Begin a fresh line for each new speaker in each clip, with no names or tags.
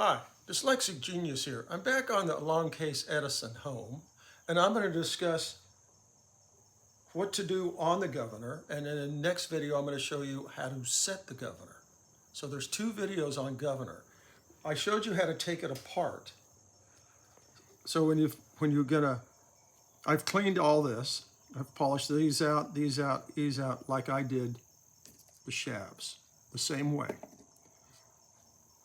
Hi, Dyslexic Genius here. I'm back on the long case Edison home, and I'm going to discuss what to do on the governor, and in the next video I'm going to show you how to set the governor. So there's two videos on governor. I showed you how to take it apart. So when you're gonna, I've cleaned all this. I've polished these out, these out, like I did the shafts, the same way.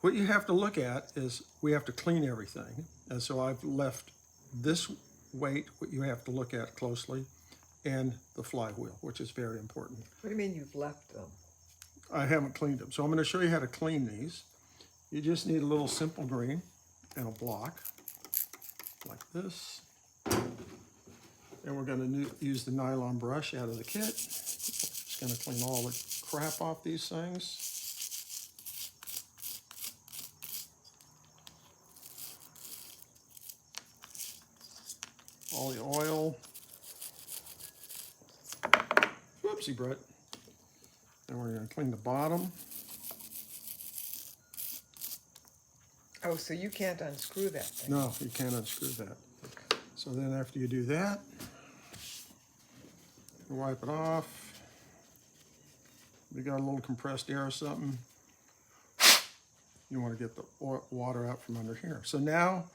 What you have to look at is we have to clean everything. And so I've left this weight, what you have to look at closely, and the flywheel, which is very important.
What do you mean you've left them?
I haven't cleaned them. So I'm going to show you how to clean these. You just need a little simple green and a block like this. And we're going to use the nylon brush out of the kit. Just going to clean all the crap off these things. All the oil. Whoopsie, Brett. And we're going to clean the bottom.
Oh, so you can't unscrew that thing?
No, you can't unscrew that. So then after you do that, you wipe it off. We got a little compressed air or something. You want to get the water out from under here. So now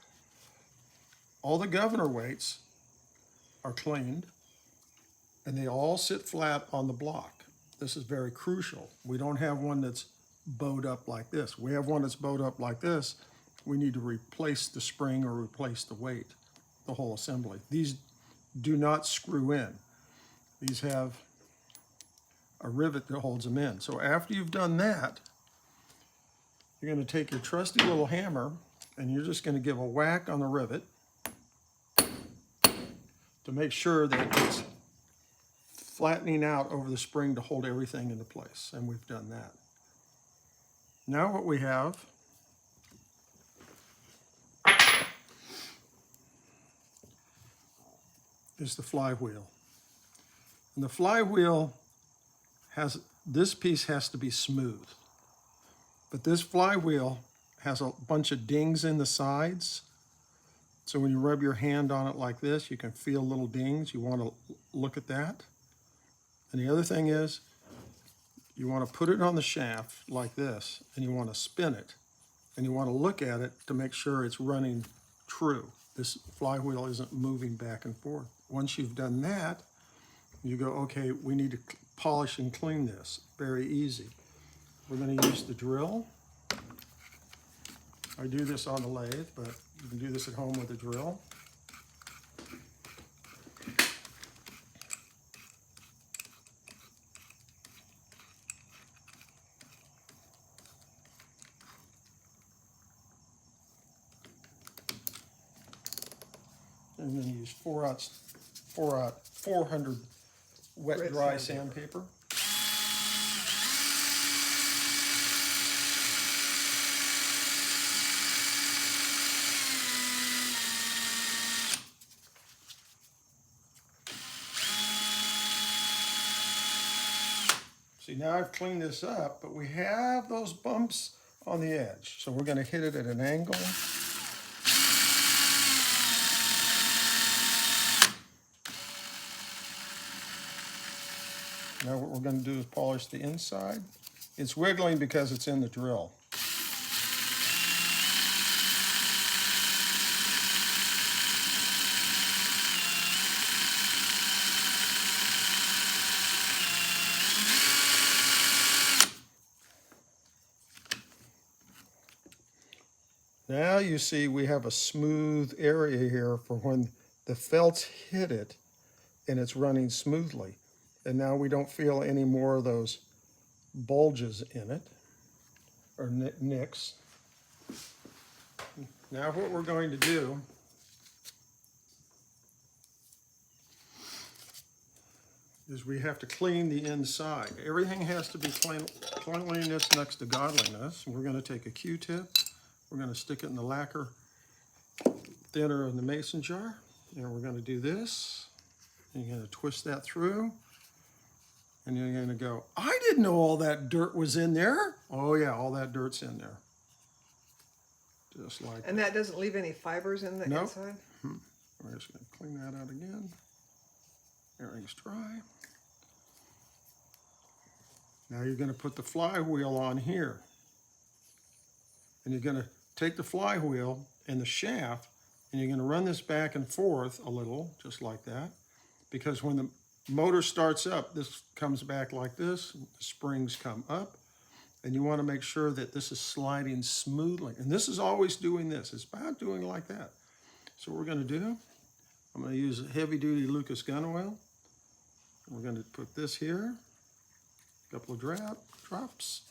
all the governor weights are cleaned and they all sit flat on the block. This is very crucial. We don't have one that's bowed up like this. We have one that's bowed up like this. We need to replace the spring or replace the weight, the whole assembly. These do not screw in. These have a rivet that holds them in. So after you've done that, you're going to take your trusty little hammer and you're just going to give a whack on the rivet to make sure that it's flattening out over the spring to hold everything into place. And we've done that. Now what we have is the flywheel. And the flywheel has, this piece has to be smooth. But this flywheel has a bunch of dings in the sides. So when you rub your hand on it like this, you can feel little dings. You want to look at that. And the other thing is, you want to put it on the shaft like this, and you want to spin it. And you want to look at it to make sure it's running true. This flywheel isn't moving back and forth. Once you've done that, you go, okay, we need to polish and clean this. Very easy. We're going to use the drill. I do this on the lathe, but you can do this at home with a drill. And then use 400 wet dry sandpaper. See, now I've cleaned this up, but we have those bumps on the edge. So we're going to hit it at an angle. Now what we're going to do is polish the inside. It's wiggling because it's in the drill. Now you see we have a smooth area here for when the felts hit it and it's running smoothly. And now we don't feel any more of those bulges in it, or nicks. Now what we're going to do is we have to clean the inside. Everything has to be cleanliness next to godliness. We're going to take a Q-tip. We're going to stick it in the lacquer thinner in the mason jar. And we're going to do this. And you're going to twist that through. And you're going to go, I didn't know all that dirt was in there. Oh yeah, all that dirt's in there. just like
And that doesn't leave any fibers in the
Nope.
inside?
We're just going to clean that out again. Everything's dry. Now you're going to put the flywheel on here. And you're going to take the flywheel and the shaft, and you're going to run this back and forth a little, just like that. Because when the motor starts up, this comes back like this, and the springs come up. And you want to make sure that this is sliding smoothly. And this is always doing this. It's about doing like that. So what we're going to do, I'm going to use a heavy-duty Lucas gun oil. We're going to put this here, a couple of drops.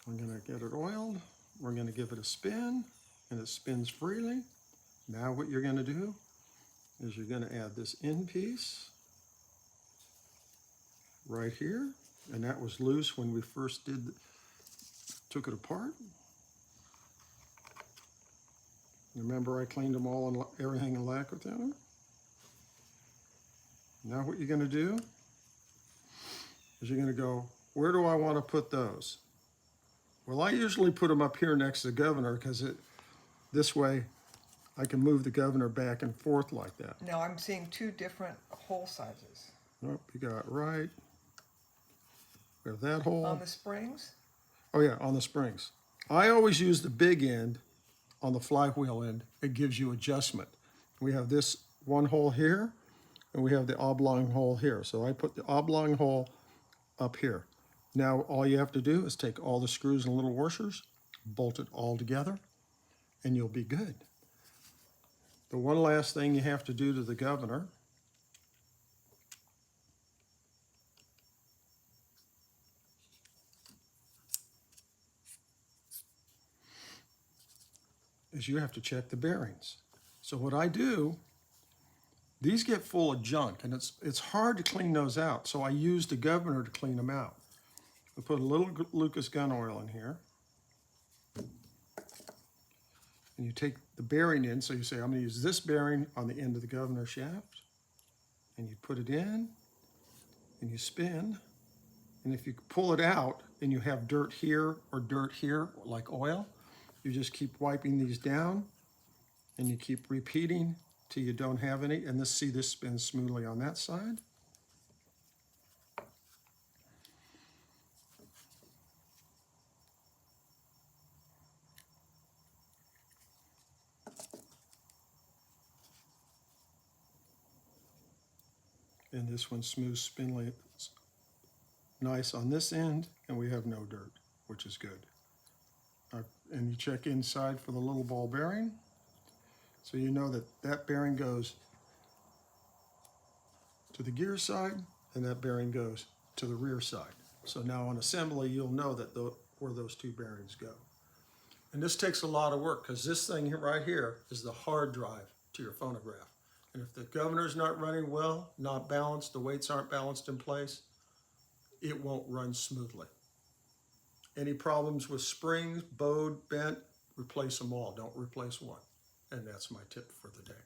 We're going to get it oiled. We're going to give it a spin, and it spins freely. Now what you're going to do is you're going to add this end piece right here. And that was loose when we first took it apart. Remember, I cleaned them all and everything in lacquer thinner. Now what you're going to do is you're going to go, where do I want to put those? Well, I usually put them up here next to the governor because this way I can move the governor back and forth like that.
Now I'm seeing two different hole sizes.
Nope, you got it right. We have that hole.
On the springs?
Oh yeah, on the springs. I always use the big end on the flywheel end. It gives you adjustment. We have this one hole here, and we have the oblong hole here. So I put the oblong hole up here. Now all you have to do is take all the screws and little washers, bolt it all together, and you'll be good. The one last thing you have to do to the governor is you have to check the bearings. So what I do, these get full of junk, and it's hard to clean those out, so I use the governor to clean them out. I put a little Lucas gun oil in here, and you take the bearing in, so you say, I'm going to use this bearing on the end of the governor shaft, and you put it in, and you spin, and if you pull it out, and you have dirt here or dirt here, like oil, you just keep wiping these down, and you keep repeating till you don't have any, and see this spins smoothly on that side. And this one smooth, spindly, nice on this end, and we have no dirt, which is good. And you check inside for the little ball bearing. So you know that that bearing goes to the gear side, and that bearing goes to the rear side. So now on assembly, you'll know that where those two bearings go. And this takes a lot of work, because this thing right here is the hard drive to your phonograph. And if the governor's not running well, not balanced, the weights aren't balanced in place, it won't run smoothly. Any problems with springs, bowed, bent, replace them all. Don't replace one. And that's my tip for the day.